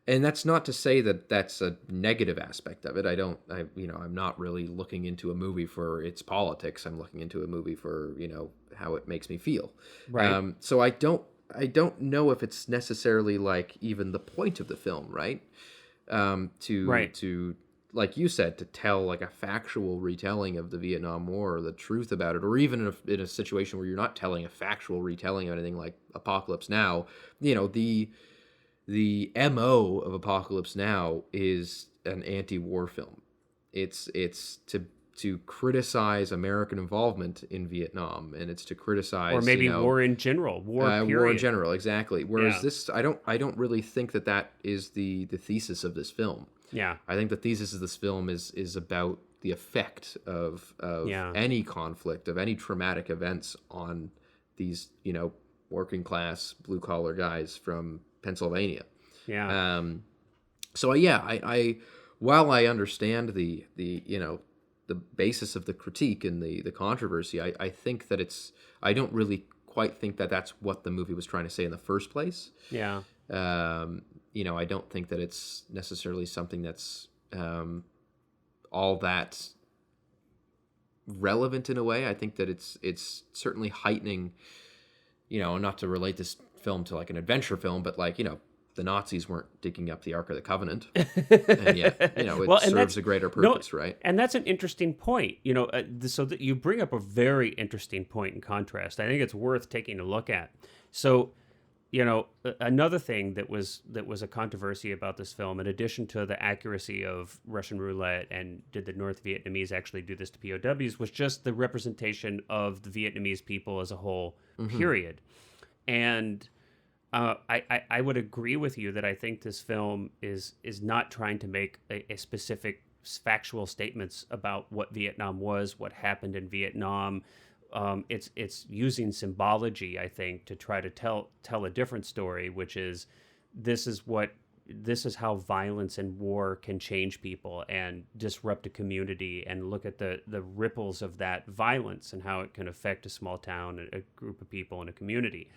And that's not to say that that's a negative aspect of it. I'm not really looking into a movie for its politics. I'm looking into a movie for, how it makes me feel. Right. So I don't know if it's necessarily like even the point of the film, right? To like you said, to tell like a factual retelling of the Vietnam War, or the truth about it, or even in a situation where you're not telling a factual retelling of anything like Apocalypse Now, the MO of Apocalypse Now is an anti-war film. It's to criticize American involvement in Vietnam, and it's to criticize or maybe war in general, period. War in general, exactly. Whereas this, I don't really think that is the thesis of this film. Yeah, I think the thesis of this film is about the effect of any conflict, of any traumatic events on these working class blue collar guys from Pennsylvania. Yeah. So I while I understand the basis of the critique and the controversy, I think that I don't really quite think that that's what the movie was trying to say in the first place. Yeah. I don't think that it's necessarily something that's all that relevant in a way. I think that it's certainly heightening, not to relate this film to like an adventure film, but like, the Nazis weren't digging up the Ark of the Covenant, and yet, it serves a greater purpose, right? And that's an interesting point, so that you bring up a very interesting point in contrast. I think it's worth taking a look at. So, another thing that was a controversy about this film, in addition to the accuracy of Russian roulette and did the North Vietnamese actually do this to POWs, was just the representation of the Vietnamese people as a whole, period. And I would agree with you that I think this film is not trying to make a specific factual statements about what Vietnam was, what happened in Vietnam. It's using symbology, I think, to try to tell a different story, which is this is how violence and war can change people and disrupt a community, and look at the ripples of that violence and how it can affect a small town, a group of people, and a community.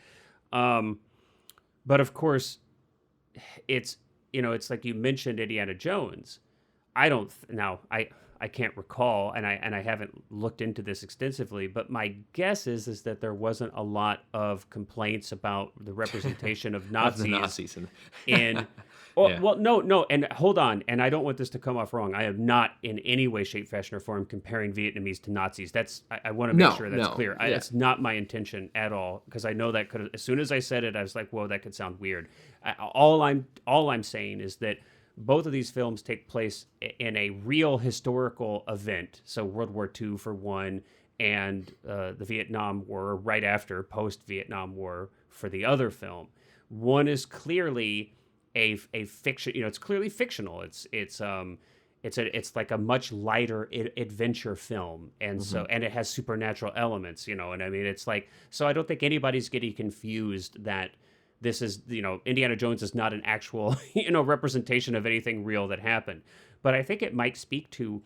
But of course, it's like you mentioned Indiana Jones. I can't recall, and I haven't looked into this extensively, but my guess is that there wasn't a lot of complaints about the representation of Nazis in. Well, no, and hold on, and I don't want this to come off wrong. I am not in any way, shape, fashion, or form comparing Vietnamese to Nazis. I want to make sure that's clear. It's not my intention at all, because I know that could. As soon as I said it, I was like, "Whoa, that could sound weird." All I'm saying is that both of these films take place in a real historical event. So World War II for one, and the Vietnam War right after, post-Vietnam War for the other film. One is clearly a fiction. It's clearly fictional. It's like a much lighter adventure film, and so it has supernatural elements. And I mean, it's like, so I don't think anybody's getting confused that this is, Indiana Jones is not an actual, representation of anything real that happened. But I think it might speak to,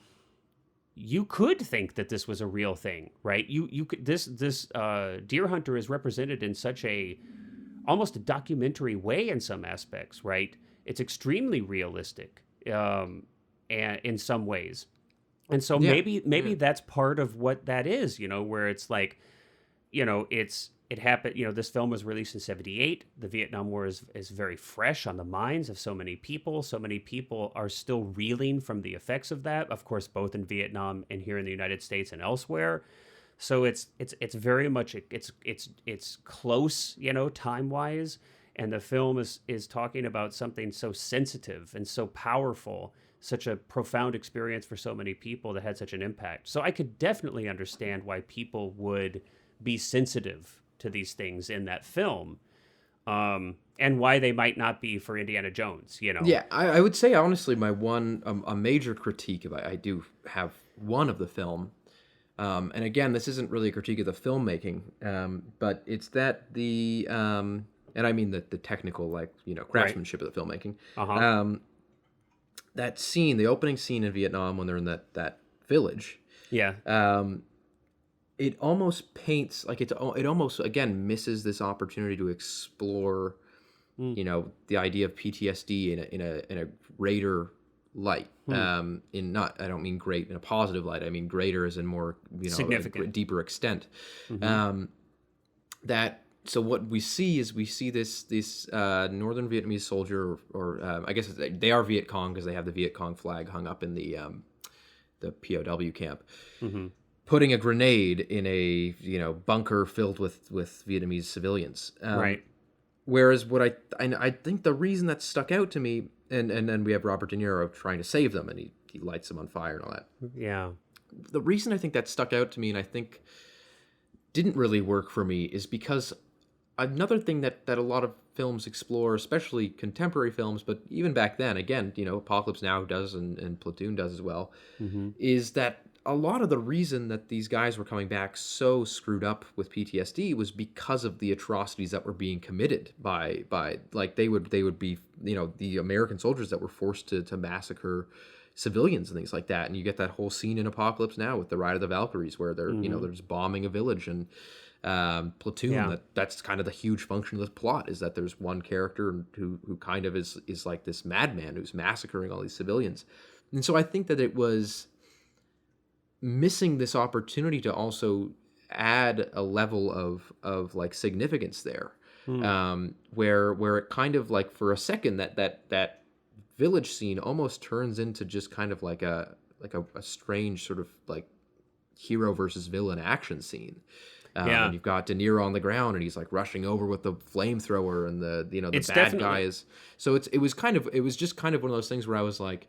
you could think that this was a real thing, right? You could, this deer hunter is represented in such almost a documentary way in some aspects, right? It's extremely realistic, and in some ways. And so maybe that's part of what that is, where it's like, it happened, this film was released in 1978. The Vietnam War is very fresh on the minds of so many people. So many people are still reeling from the effects of that, of course, both in Vietnam and here in the United States and elsewhere. So it's very much, it's close, time-wise. And the film is talking about something so sensitive and so powerful such a profound experience for so many people that had such an impact. So I could definitely understand why people would be sensitive to these things in that film, and why they might not be for Indiana Jones, you know? Yeah, I would say, honestly, my one, a major critique, if I do have one of the film, and again, this isn't really a critique of the filmmaking, but it's that and I mean the technical, like, craftsmanship of the filmmaking. That scene, the opening scene in Vietnam when they're in that village, it almost paints like it almost again misses this opportunity to explore, the idea of PTSD in a greater light. In not, I don't mean great in a positive light. I mean greater as in more, significant, a deeper extent. So what we see is this northern Vietnamese soldier, or I guess they are Viet Cong because they have the Viet Cong flag hung up in the POW camp, putting a grenade in a bunker filled with Vietnamese civilians. Right. Whereas what I think the reason that stuck out to me, and then we have Robert De Niro trying to save them, and he lights them on fire and all that. Yeah. The reason I think that stuck out to me, and I think didn't really work for me, is because another thing that a lot of films explore, especially contemporary films, but even back then, again, Apocalypse Now does and Platoon does as well, is that a lot of the reason that these guys were coming back so screwed up with PTSD was because of the atrocities that were being committed by like they would be, the American soldiers that were forced to massacre civilians and things like that. And you get that whole scene in Apocalypse Now with the Ride of the Valkyries where they're they're just bombing a village. And Platoon, that's kind of the huge function of the plot, is that there's one character who kind of is like this madman who's massacring all these civilians. And so I think that it was missing this opportunity to also add a level of like significance there, where it kind of like for a second that village scene almost turns into just kind of like a strange sort of like hero versus villain action scene. And you've got De Niro on the ground and he's like rushing over with the flamethrower, and the bad guy is. So it was just kind of one of those things where I was like,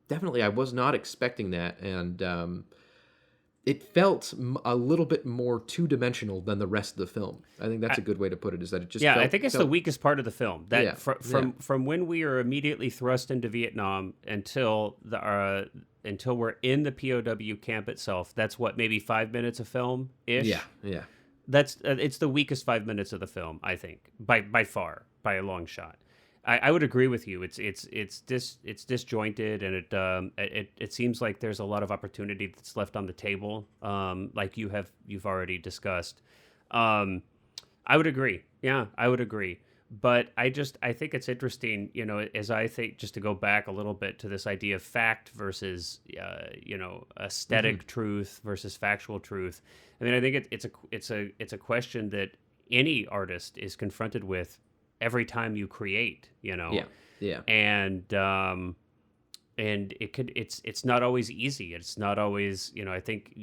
definitely I was not expecting that, and it felt a little bit more two-dimensional than the rest of the film. I think that's a good way to put it, is that it just I think it's the weakest part of the film. That from when we are immediately thrust into Vietnam until we're in the POW camp itself, that's what, maybe 5 minutes of film-ish? Yeah. That's it's the weakest 5 minutes of the film, I think, by far, by a long shot. I would agree with you. It's disjointed, and it seems like there's a lot of opportunity that's left on the table, like you've already discussed. I would agree. Yeah, I would agree. But I think it's interesting, as I think, just to go back a little bit to this idea of fact versus aesthetic truth versus factual truth. I mean, I think it's a question that any artist is confronted with every time you create, Yeah. And it's not always easy. It's not always, I think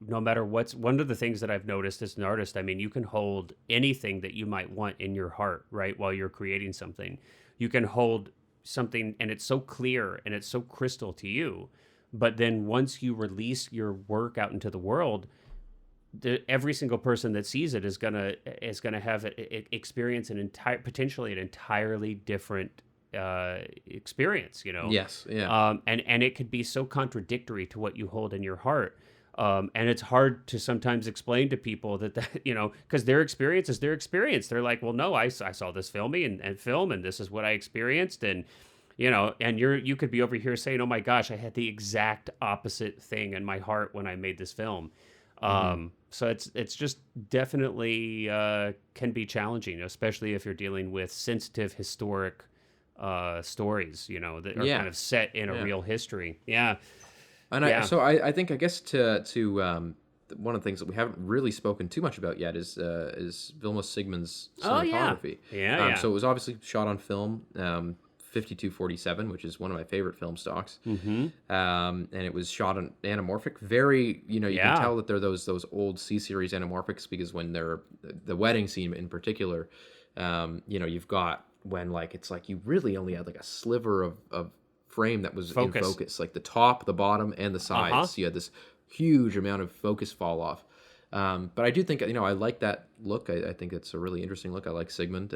no matter what's one of the things that I've noticed as an artist, I mean, you can hold anything that you might want in your heart, right? While you're creating something, you can hold something and it's so clear and it's so crystal to you. But then once you release your work out into the world, every single person that sees it is gonna have experience potentially an entirely different experience, Yes, yeah. And it could be so contradictory to what you hold in your heart, and it's hard to sometimes explain to people that because their experience is their experience. They're like, well, no, I saw this film, and this is what I experienced, and and you could be over here saying, oh my gosh, I had the exact opposite thing in my heart when I made this film. So it's just definitely can be challenging, especially if you're dealing with sensitive historic stories, that are kind of set in a real history. Yeah. And I think, I guess to one of the things that we haven't really spoken too much about yet is Vilmos Sigmund's cinematography. So it was obviously shot on film, 5247, which is one of my favorite film stocks. And it was shot on anamorphic. Very, you can tell that they're those old C-series anamorphics, because when they're the wedding scene in particular, you've got when it's like you really only had like a sliver of frame that was in focus, like the top, the bottom, and the sides. So you had this huge amount of focus fall off. But I do think, I like that look. I think it's a really interesting look. I like Sigmund.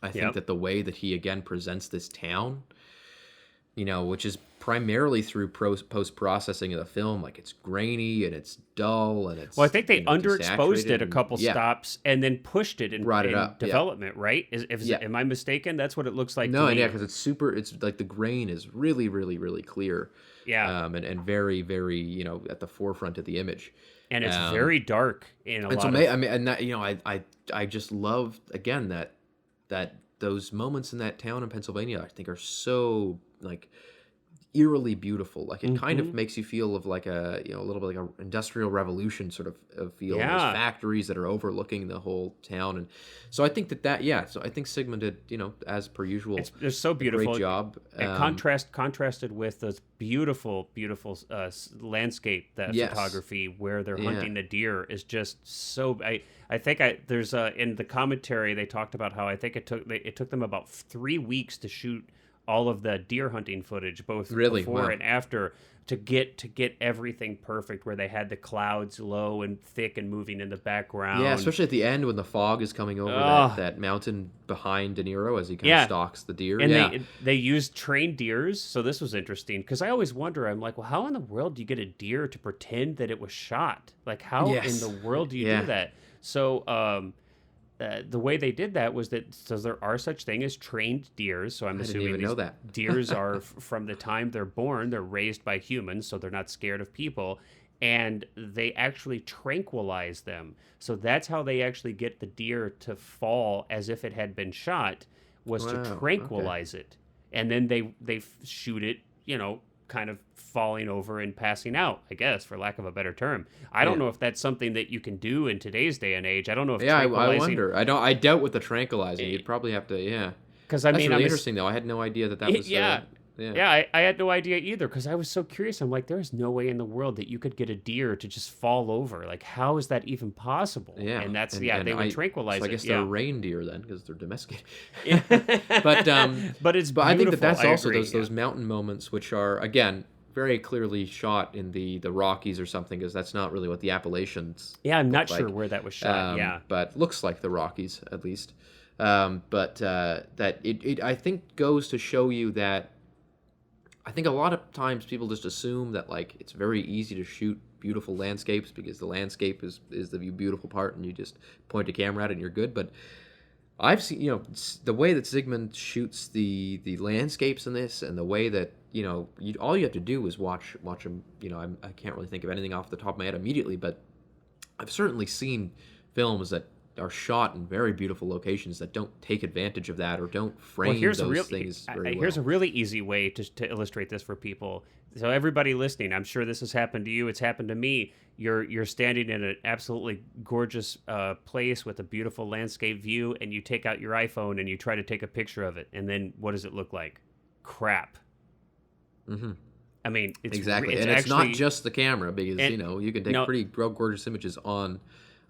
I think that the way that he again presents this town, which is primarily through post-processing of the film, like it's grainy and it's dull and it's... Well, I think they underexposed it a couple stops and then pushed it in development, right? Am I mistaken? That's what it looks like to me. Yeah, because it's like the grain is really, really, really clear. Yeah. And very, very, at the forefront of the image. And it's very dark in a lot of... I mean, and that, I just love, again, that those moments in that town in Pennsylvania, I think are so, like, eerily beautiful. Like it kind of makes you feel of like a little bit like a industrial revolution sort of feel. There's factories that are overlooking the whole town, and so I think so I think Sigmund did as per usual. It's so beautiful. Great job. And contrasted with those beautiful landscape photography where they're hunting the deer is just so. I think there's in the commentary they talked about how I think it took them about 3 weeks to shoot all of the deer hunting footage, both before and after, to get everything perfect, where they had the clouds low and thick and moving in the background. Yeah, especially at the end when the fog is coming over that mountain behind De Niro as he kind of stalks the deer. And they used trained deers, so this was interesting, because I always wonder, I'm like, well, how in the world do you get a deer to pretend that it was shot? Like, how in the world do you do that? So, the way they did that was that there are such thing as trained deers. So I'm assuming these deers are from the time they're born, they're raised by humans, so they're not scared of people, and they actually tranquilize them. So that's how they actually get the deer to fall as if it had been shot, was to tranquilize it, and then they shoot it, kind of falling over and passing out, I guess, for lack of a better term. I don't know if that's something that you can do in today's day and age. I don't know if I wonder. I doubt with the tranquilizing. You'd probably have to, Because I mean, that's really interesting, though. I had no idea that was... I had no idea either, because I was so curious. I'm like, there's no way in the world that you could get a deer to just fall over. Like, how is that even possible? Yeah, and that's they would tranquilize it. I guess they're reindeer then, because they're domesticated. but I think that's also those mountain moments, which are again very clearly shot in the Rockies or something, because that's not really what the Appalachians. Yeah, I'm not sure where that was shot. But looks like the Rockies at least. That it I think goes to show you that. I think a lot of times people just assume that like it's very easy to shoot beautiful landscapes because the landscape is the beautiful part and you just point a camera at it and you're good. But I've seen the way that Sigmund shoots the landscapes in this, and the way that all you have to do is watch him. I can't really think of anything off the top of my head immediately, but I've certainly seen films that are shot in very beautiful locations that don't take advantage of that or don't frame those things very well. Here's a really easy way to illustrate this for people. So everybody listening, I'm sure this has happened to you. It's happened to me. You're standing in an absolutely gorgeous place with a beautiful landscape view, and you take out your iPhone and you try to take a picture of it. And then what does it look like? Crap. Mm-hmm. I mean, it's exactly. It's and it's actually, not just the camera, because, you can take pretty gorgeous images on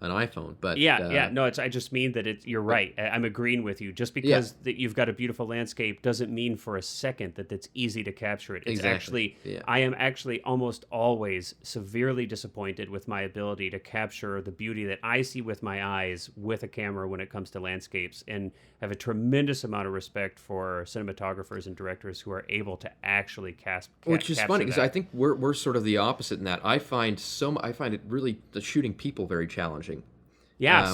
an iPhone, but no, I just mean that you're right. I'm agreeing with you. Just because that you've got a beautiful landscape doesn't mean for a second that it's easy to capture it. It's actually, I am actually almost always severely disappointed with my ability to capture the beauty that I see with my eyes with a camera when it comes to landscapes, and have a tremendous amount of respect for cinematographers and directors who are able to actually capture that. Which is funny, because I think we're sort of the opposite in that. I find it really shooting people very challenging. Yeah,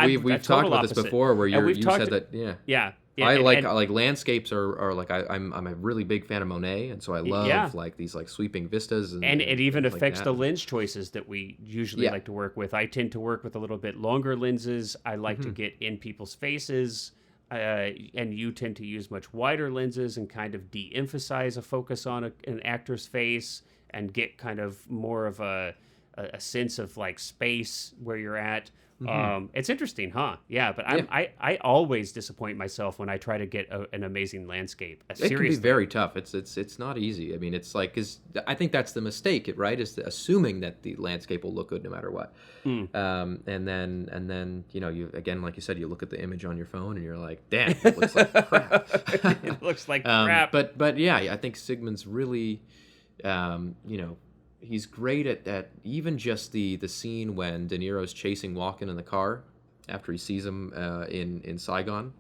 we've talked about this before, where you said that. I like landscapes are like I'm a really big fan of Monet, and so I love like these like sweeping vistas, and it even affects the lens choices that we usually like to work with. I tend to work with a little bit longer lenses. I like to get in people's faces, and you tend to use much wider lenses and kind of de-emphasize a focus on an actor's face and get kind of more of a sense of like space where you're at. It's interesting, huh? Yeah, but Yeah. I always disappoint myself when I try to get an amazing landscape. It can be very tough. It's not easy. I mean, it's like, because I think that's the mistake, right? Is assuming that the landscape will look good no matter what. And then you again, like you said, you look at the image on your phone and you're like, damn, it looks like crap. It looks like crap. But yeah, I think Sigmund's really, he's great at even just the scene when De Niro's chasing Walken in the car after he sees him in Saigon,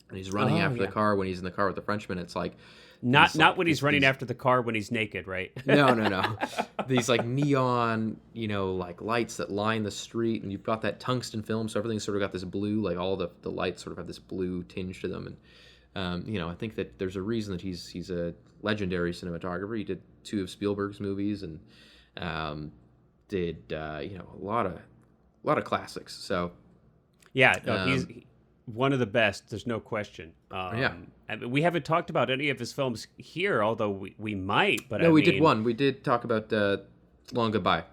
and he's running after the car when he's in the car with the Frenchman. It's like not when he's running after the car when he's naked, right? No. These like neon, like lights that line the street, and you've got that tungsten film, so everything's sort of got this blue, like all the lights sort of have this blue tinge to them, and I think that there's a reason that he's a legendary cinematographer. He did 2 of Spielberg's movies and did a lot of classics. So he's one of the best. There's no question. I mean, we haven't talked about any of his films here, although we might. But we did one. We did talk about Long Goodbye.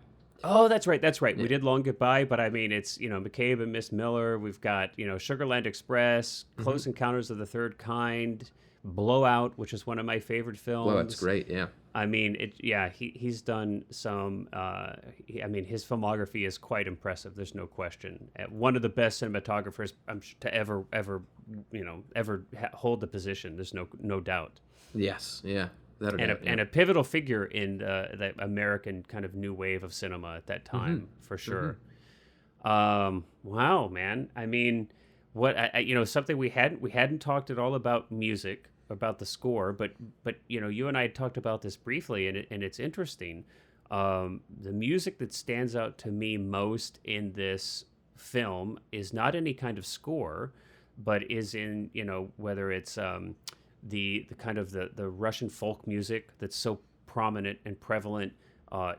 Oh, that's right. Yeah. We did Long Goodbye, but I mean, it's McCabe and Miss Miller. We've got Sugarland Express, Close Encounters of the Third Kind, Blowout, which is one of my favorite films. Blowout's great, yeah. I mean, he's done some. His filmography is quite impressive. There's no question. One of the best cinematographers to ever hold the position. There's no doubt. Yes, yeah. And a pivotal figure in the American kind of new wave of cinema at that time, for sure. Wow, man. I mean, something we hadn't talked at all about music, about the score, but you and I had talked about this briefly, and it's interesting. The music that stands out to me most in this film is not any kind of score, but is in whether it's the kind of the Russian folk music that's so prominent and prevalent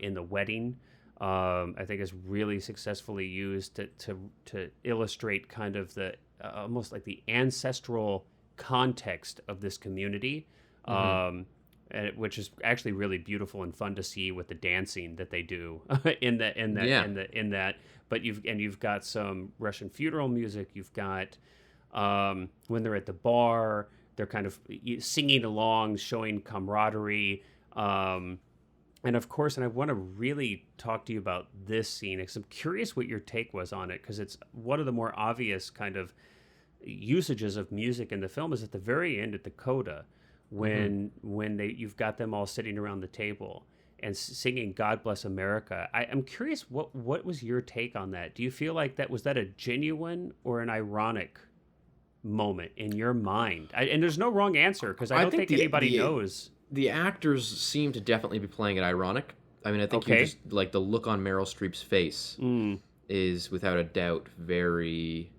in The Wedding. I think is really successfully used to illustrate kind of the almost like the ancestral context of this community, which is actually really beautiful and fun to see with the dancing that they do in that. But you've got some Russian funeral music. You've got when they're at the bar, they're kind of singing along, showing camaraderie. And of course, and I want to really talk to you about this scene because I'm curious what your take was on it, because it's one of the more obvious kind of usages of music in the film is at the very end at the coda when you've got them all sitting around the table and singing God Bless America. I'm curious, what was your take on that? Do you feel like that was a genuine or an ironic moment in your mind? And there's no wrong answer, because I don't think anybody knows. The actors seem to definitely be playing it ironic. I mean, I think you just like the look on Meryl Streep's face is without a doubt very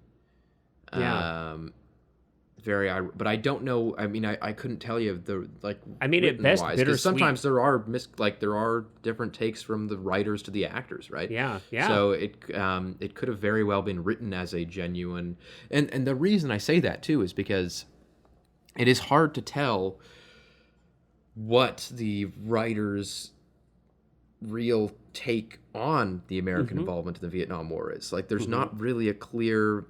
but I don't know. I mean, I couldn't tell you the like. I mean, at best, bittersweet. Sometimes there are different takes from the writers to the actors, right? Yeah. So it could have very well been written as a genuine, and the reason I say that too is because it is hard to tell what the writers' real take on the American involvement in the Vietnam War is. Like, there's not really a clear,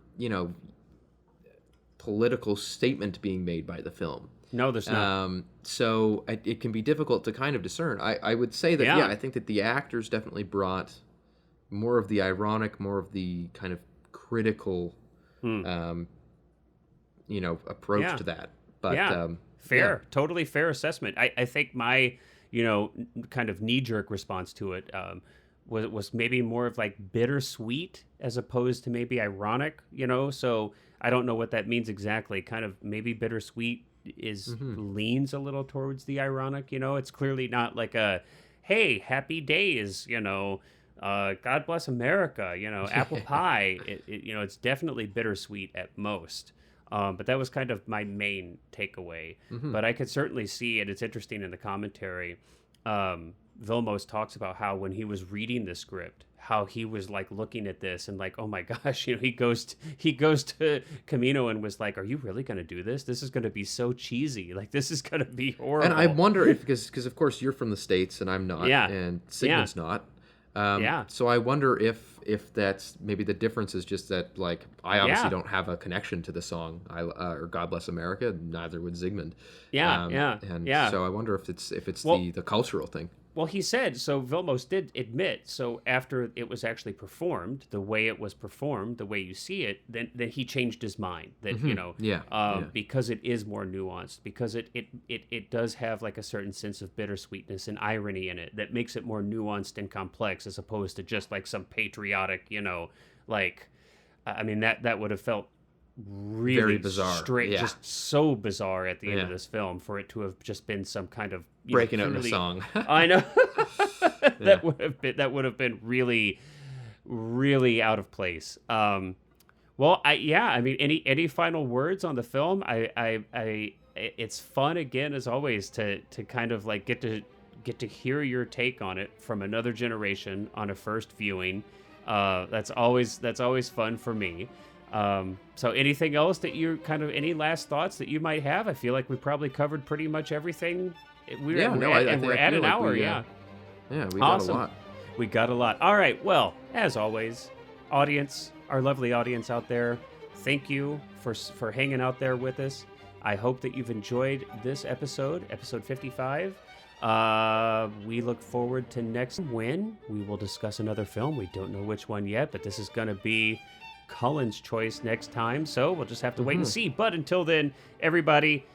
political statement being made by the film. No, there's not. So it can be difficult to kind of discern. I would say that, I think that the actors definitely brought more of the ironic, more of the kind of critical, approach to that. But fair, totally fair assessment. I think my, kind of knee-jerk response to it was maybe more of like bittersweet as opposed to maybe ironic, So I don't know what that means exactly. Kind of maybe bittersweet leans a little towards the ironic. It's clearly not like a, hey, happy days, God bless America, apple pie. It's definitely bittersweet at most. But that was kind of my main takeaway. But I could certainly see, and it's interesting in the commentary, Vilmos talks about how when he was reading the script, how he was like looking at this and like, oh my gosh, he goes to Cimino and was like, are you really going to do this? This is going to be so cheesy. Like, this is going to be horrible. And I wonder if, because of course you're from the States and I'm not, and Sigmund's not. So I wonder if that's maybe the difference is just that, like, I obviously don't have a connection to the song, or God Bless America, neither would Zygmunt. So I wonder if it's the cultural thing. Well, he said, so Vilmos did admit, so after it was actually performed, the way it was performed, the way you see it, then he changed his mind. That, because it is more nuanced, because it does have like a certain sense of bittersweetness and irony in it that makes it more nuanced and complex as opposed to just like some patriotic, that would have felt really very bizarre, straight, just so bizarre at the end of this film for it to have just been some kind of breaking out in a song. I know that would have been really, really out of place. Any final words on the film? It's fun again as always to kind of like get to hear your take on it from another generation on a first viewing. That's always fun for me. So anything else that any last thoughts that you might have? I feel like we probably covered pretty much everything. We're at an hour. We got a lot. We got a lot. All right. Well, as always, audience, our lovely audience out there, thank you for hanging out there with us. I hope that you've enjoyed this episode 55. We look forward to next when we will discuss another film. We don't know which one yet, but this is going to be Cullen's choice next time, so we'll just have to wait and see. But until then, everybody,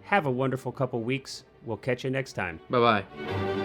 have a wonderful couple weeks. We'll catch you next time. Bye-bye.